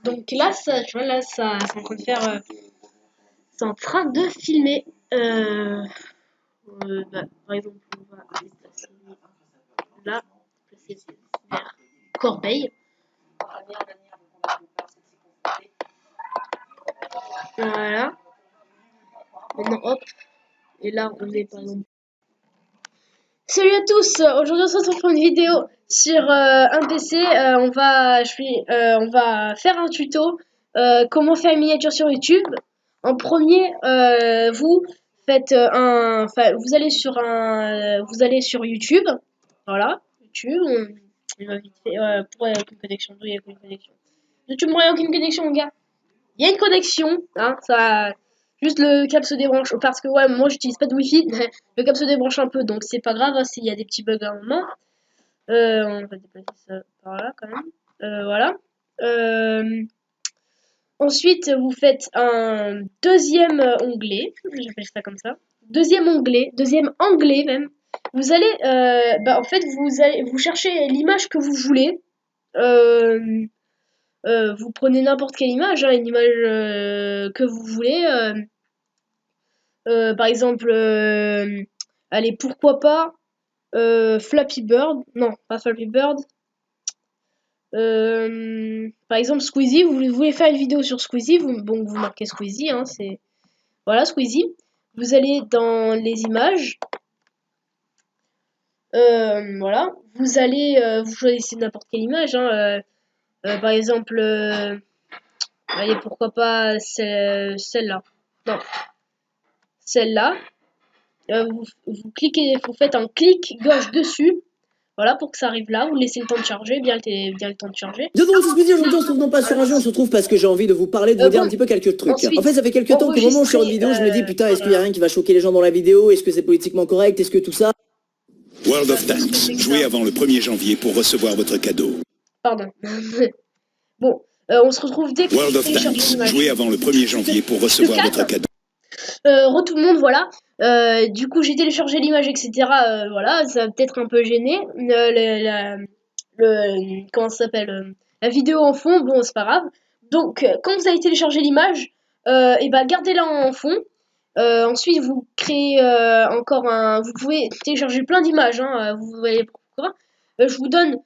Donc là, ça, tu vois, là, ça, c'est en train de faire, c'est en train de filmer. Par exemple, on va déplacer là, déplacer vers Corbeil. Voilà. Maintenant, hop. Et là, on est par exemple. Salut à tous. Aujourd'hui, on se retrouve pour une vidéo sur un PC. On va faire un tuto. Comment faire une miniature sur YouTube. En premier, vous faites vous allez vous allez sur YouTube. Voilà, YouTube. On va vite fait. Pourquoi il n'y a aucune connexion? Il y a aucune connexion. YouTube, il n'y a aucune connexion, mon gars. Il y a une connexion, hein, ça, juste le câble se débranche, parce que ouais, moi j'utilise pas de wifi, le câble se débranche un peu, donc c'est pas grave hein, s'il y a des petits bugs à un moment. On va déplacer ça par là quand même. Voilà. Ensuite, vous faites un deuxième onglet, j'appelle ça comme ça. Deuxième onglet même. Vous allez, en fait, vous cherchez l'image que vous voulez. Vous prenez n'importe quelle image, hein, une image que vous voulez. Par exemple, allez, pourquoi pas Flappy Bird. Non, pas Flappy Bird. Par exemple, Squeezie. Vous voulez faire une vidéo sur Squeezie. Vous marquez Squeezie. Hein, c'est voilà, Squeezie. Vous allez dans les images. Voilà. Vous allez, vous choisissez n'importe quelle image. Hein, par exemple, allez, pourquoi pas celle-là. Non, celle-là. Vous cliquez, vous faites un clic gauche dessus. Voilà, pour que ça arrive là. Vous laissez le temps de charger, bien le temps de charger. Bienvenue sur Squeezie, aujourd'hui on se retrouve non pas sur un jeu, on se retrouve parce que j'ai envie de vous parler, de vous dire un petit peu quelques trucs. Ensuite, en fait, ça fait quelques temps qu'au moment où je sors une vidéo, je me dis putain, est-ce qu'il y a rien qui va choquer les gens dans la vidéo? Est-ce que c'est politiquement correct? Est-ce que tout ça? World of Tanks, jouez avant le 1er janvier pour recevoir votre cadeau. Pardon. Bon, on se retrouve dès que World of Tanks, jouez avant le 1er janvier pour recevoir votre cadeau. Tout le monde, voilà. Du coup, j'ai téléchargé l'image, etc. Voilà, ça va peut-être un peu gêner. Comment ça s'appelle la vidéo en fond, bon, c'est pas grave. Donc, quand vous avez téléchargé l'image, et ben gardez-la en fond. Ensuite, vous créez encore un. Vous pouvez télécharger plein d'images. Hein, vous voyez pourquoi. Je vous donne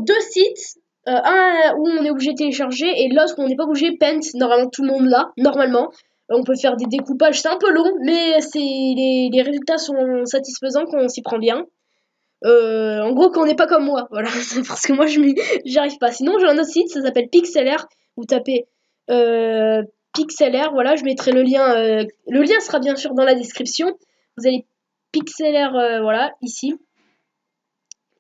deux sites. Un où on est obligé de télécharger et l'autre où on n'est pas obligé. Paint, normalement tout le monde là, normalement. On peut faire des découpages, c'est un peu long, mais les résultats sont satisfaisants quand on s'y prend bien. En gros, quand on n'est pas comme moi, voilà, parce que moi j'y arrive pas. Sinon, j'ai un autre site, ça s'appelle Pixlr. Vous tapez Pixlr, voilà, je mettrai le lien. Le lien sera bien sûr dans la description. Vous allez Pixlr, voilà, ici.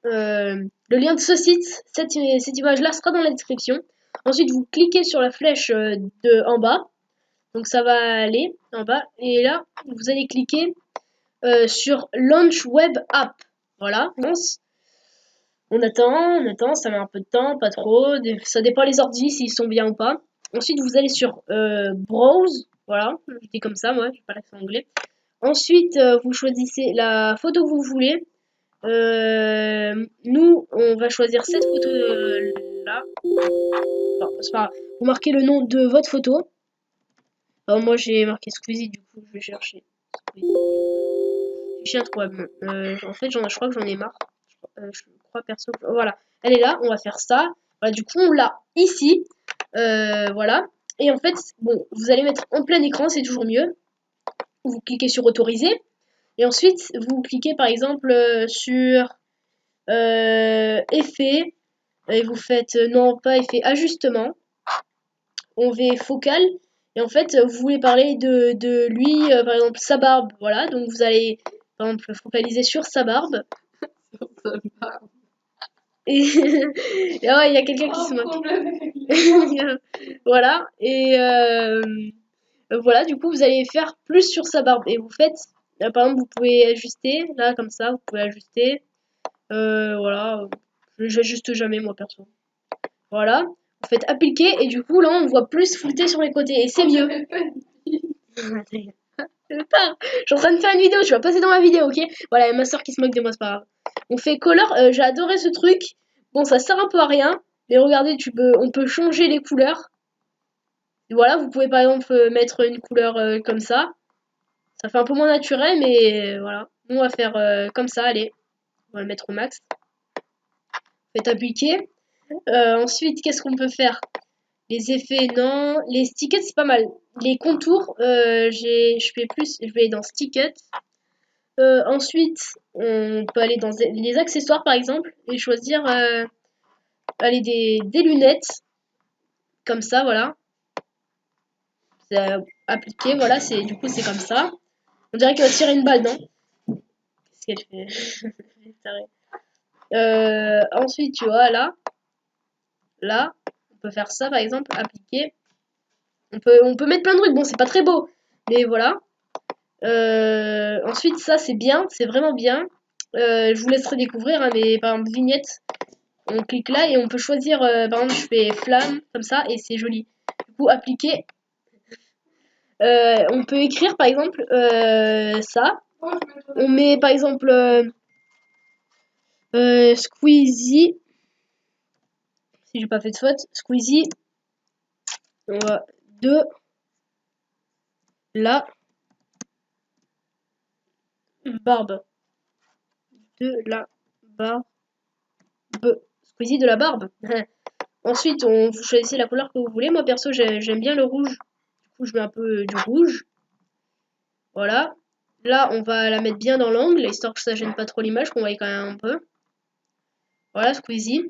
Le lien de ce site, cette image-là sera dans la description. Ensuite, vous cliquez sur la flèche en bas. Donc ça va aller en bas. Et là, vous allez cliquer sur Launch Web App. Voilà. On attend, ça met un peu de temps, pas trop. Ça dépend les ordi s'ils sont bien ou pas. Ensuite, vous allez sur Browse. Voilà, je dis comme ça, moi, j'ai pas l'accent anglais. Ensuite, vous choisissez la photo que vous voulez. Nous, on va choisir cette photo là. Bon, c'est pas grave. Vous marquez le nom de votre photo. Alors moi j'ai marqué Squeezie, du coup je vais chercher Squeezie. J'ai introuvable. En fait, je crois que j'en ai marre. Je crois perso. Voilà, elle est là, on va faire ça. Voilà, du coup on l'a ici. Voilà. Et en fait, bon, vous allez mettre en plein écran, c'est toujours mieux. Vous cliquez sur autoriser. Et ensuite, vous cliquez par exemple sur effet. Et vous faites non pas effet ajustement. On va focal. Et en fait, vous voulez parler de lui, par exemple, sa barbe. Voilà, donc vous allez, par exemple, focaliser sur sa barbe. Et, et ouais, il y a quelqu'un qui se moque. Voilà, et voilà, du coup, vous allez faire plus sur sa barbe. Et vous faites, par exemple, vous pouvez ajuster, là, comme ça, vous pouvez ajuster. Voilà, j'ajuste jamais, moi, perso. Voilà. Vous faites appliquer et du coup là on voit plus flouter sur les côtés et c'est mieux. Je suis en train de faire une vidéo, tu vas passer dans ma vidéo, ok? Voilà, y a ma soeur qui se moque de moi, c'est pas grave. On fait color, j'ai adoré ce truc. Bon, ça sert un peu à rien, Mais regardez, on peut changer les couleurs. Voilà, vous pouvez par exemple mettre une couleur comme ça. Ça fait un peu moins naturel, mais voilà. Nous, on va faire comme ça, allez. On va le mettre au max. Faites appliquer. Ensuite, qu'est-ce qu'on peut faire? Les effets, non. Les stickets, c'est pas mal. Les contours, je vais aller dans stickets. Ensuite, on peut aller dans les accessoires, par exemple, et choisir aller des lunettes. Comme ça, voilà. C'est appliqué, voilà, du coup, c'est comme ça. On dirait qu'elle va tirer une balle, non? Qu'est-ce qu'elle fait? Ensuite, tu vois, là, on peut faire ça, par exemple, appliquer. On peut mettre plein de trucs. Bon, c'est pas très beau, mais voilà. Ensuite, ça, c'est bien, c'est vraiment bien. Je vous laisserai découvrir, hein, mais par exemple, vignette. On clique là et on peut choisir, par exemple, je fais flamme, comme ça, et c'est joli. Du coup, appliquer. On peut écrire, par exemple, ça. On met, par exemple, Squeezie. Si j'ai pas fait de faute, Squeezie. On va de la barbe. De la barbe. Squeezie de la barbe. Ensuite, vous choisissez la couleur que vous voulez. Moi, perso, j'aime bien le rouge. Du coup, je mets un peu du rouge. Voilà. Là, on va la mettre bien dans l'angle, histoire que ça gêne pas trop l'image, qu'on voit quand même un peu. Voilà, Squeezie.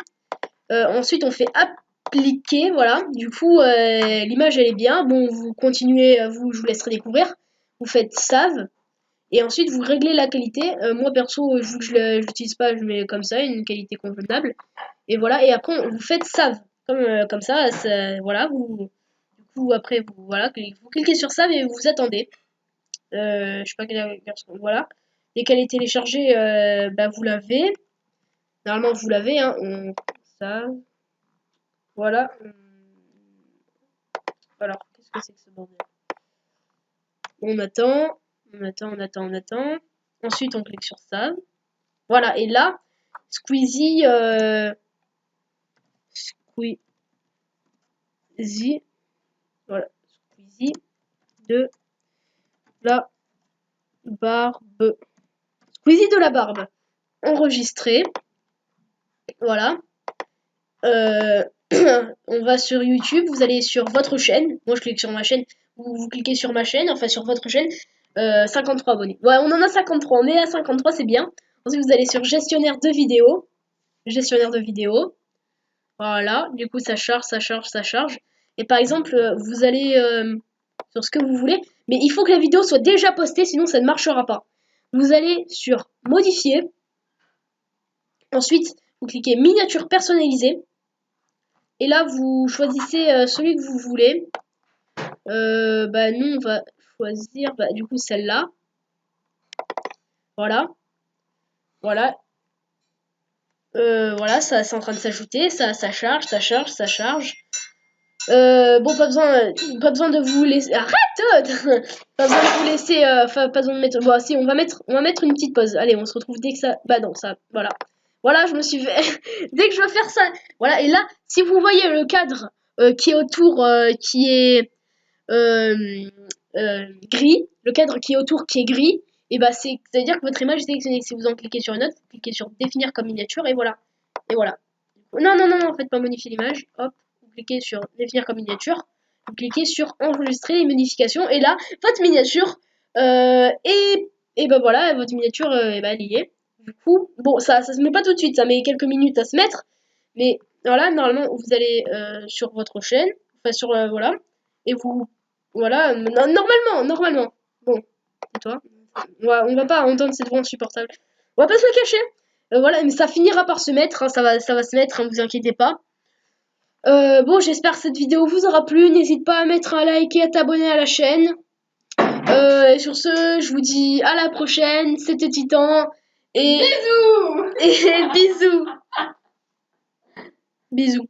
Ensuite, on fait appliquer, voilà. Du coup, l'image, elle est bien. Bon, vous continuez, je vous laisserai découvrir. Vous faites save. Et ensuite, vous réglez la qualité. Moi, perso, vu que je l'utilise pas, je mets comme ça, une qualité convenable. Et voilà. Et après, vous faites save. Comme ça, voilà. Du coup, après, voilà, vous cliquez sur save et vous attendez. Je sais pas quelle version. Voilà. Dès qu'elle est téléchargée, bah, vous l'avez. Normalement, vous l'avez. Hein. Ça. Voilà. Alors, qu'est-ce que c'est que ce bordel? On attend. On attend. Ensuite, on clique sur Save. Voilà. Et là, Squeezie. Squeezie. Voilà. Squeezie de la barbe. Squeezie de la barbe. Enregistré. Voilà. On va sur YouTube, vous allez sur votre chaîne. Moi, je clique sur ma chaîne. Vous cliquez sur ma chaîne, enfin sur votre chaîne. 53 abonnés. Ouais, on en a 53. On est à 53, c'est bien. Ensuite, vous allez sur gestionnaire de vidéos. Gestionnaire de vidéos. Voilà. Du coup, ça charge, ça charge, ça charge. Et par exemple, vous allez sur ce que vous voulez. Mais il faut que la vidéo soit déjà postée, sinon ça ne marchera pas. Vous allez sur modifier. Ensuite, vous cliquez miniature personnalisée. Et là, vous choisissez celui que vous voulez. Bah, nous, on va choisir, bah, du coup, celle-là. Voilà. Voilà. Voilà, ça, c'est en train de s'ajouter. Ça charge, ça charge, ça charge. Bon, pas besoin de vous laisser... Arrête! Pas besoin de vous laisser... pas besoin de mettre... Bon, si, on va mettre une petite pause. Allez, on se retrouve dès que ça... Bah non, ça... Voilà. Voilà, je me suis fait... dès que je veux faire ça... Voilà, et là, si vous voyez le cadre qui est autour, qui est gris, le cadre qui est autour qui est gris, et bah c'est-à-dire que votre image est sélectionnée. Si vous en cliquez sur une autre, vous cliquez sur définir comme miniature, et voilà. Et voilà. Non, non, non, non, faites pas modifier l'image. Hop. Vous cliquez sur définir comme miniature, vous cliquez sur enregistrer les modifications, et là, votre miniature, et ben voilà, votre miniature, ben, elle y est. Du coup, bon, ça se met pas tout de suite, ça met quelques minutes à se mettre, mais voilà, normalement, vous allez sur votre chaîne, enfin sur, voilà, et vous, voilà, normalement, bon, et toi, on va pas entendre cette voix insupportable, on va pas se le cacher, voilà, mais ça finira par se mettre, hein, ça va se mettre, hein, vous inquiétez pas. Bon, j'espère que cette vidéo vous aura plu. N'hésite pas à mettre un like et à t'abonner à la chaîne. Et sur ce, je vous dis à la prochaine. C'était Titan. Et bisous. Et bisous. Bisous.